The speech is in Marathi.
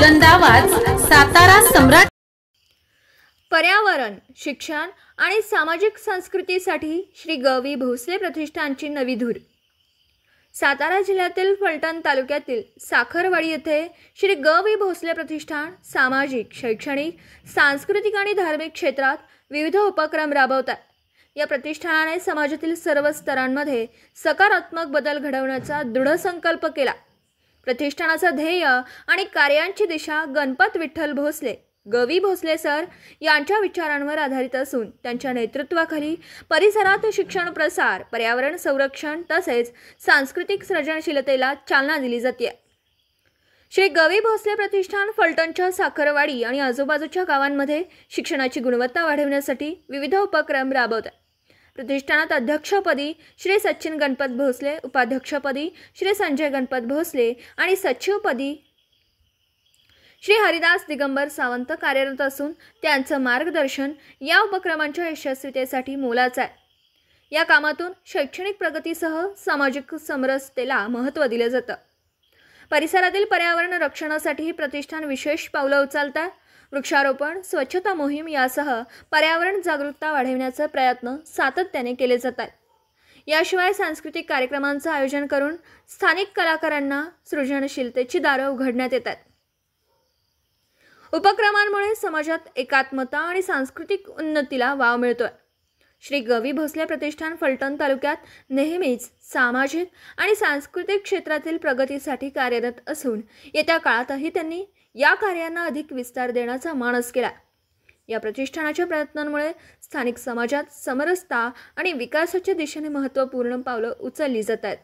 बुलंद आवाज सातारा सम्राट। पर्यावरण, शिक्षण आणि सामाजिक संस्कृतीसाठी श्री ग.वी. भोसले प्रतिष्ठानची नवी धूर। सातारा जिल्ह्यातील फलटण तालुक्यातील साखरवाडी येथे श्री ग.वी. भोसले प्रतिष्ठान सामाजिक, शैक्षणिक, सांस्कृतिक आणि धार्मिक क्षेत्रात विविध उपक्रम राबवतात। या प्रतिष्ठानाने समाजातील सर्व स्तरांमध्ये सकारात्मक बदल घडवण्याचा दृढ संकल्प केला। प्रतिष्ठानाचा ध्येय आणि कार्यांची दिशा गणपत विठ्ठल भोसले ग.वी. भोसले सर यांच्या विचारांवर आधारित असून त्यांच्या नेतृत्वाखाली परिसरात शिक्षण प्रसार, पर्यावरण संरक्षण तसेच सांस्कृतिक सृजनशीलतेला चालना दिली जाते। श्री ग.वी. भोसले प्रतिष्ठान फलटणच्या साखरवाडी आणि आजूबाजूच्या गावांमध्ये शिक्षणाची गुणवत्ता वाढवण्यासाठी विविध उपक्रम राबवतात। प्रतिष्ठानात अध्यक्षपदी श्री सचिन गणपत भोसले, उपाध्यक्षपदी श्री संजय गणपत भोसले आणि सचिवपदी श्री हरिदास दिगंबर सावंत कार्यरत असून त्यांचं मार्गदर्शन या उपक्रमांच्या यशस्वीतेसाठी मोलाचं आहे। या कामातून शैक्षणिक प्रगतीसह सामाजिक समरसतेला महत्त्व दिले जातं। परिसरातील पर्यावरण रक्षणासाठी प्रतिष्ठान विशेष पावलं उचलतात। वृक्षारोपण, स्वच्छता मोहीम यासह पर्यावरण जागरूकता वाढवण्याचे प्रयत्न सातत्याने केले जातात। याशिवाय सांस्कृतिक कार्यक्रमांचे आयोजन करून स्थानिक कलाकारांना सृजनशीलतेची दारं उघडण्यात येतात। उपक्रमांमुळे समाजात एकात्मता आणि सांस्कृतिक उन्नतीला वाव मिळतोय। श्री ग.वी. भोसले प्रतिष्ठान फलटण तालुक्यात नेहमीच सामाजिक आणि सांस्कृतिक क्षेत्रातील प्रगतीसाठी कार्यरत असून येत्या काळातही त्यांनी या कार्यांना अधिक विस्तार देण्याचा मानस केला। या प्रतिष्ठानाच्या प्रयत्नांमुळे स्थानिक समाजात समरसता आणि विकासाच्या दिशेने महत्त्वपूर्ण पावलं उचलली जातात।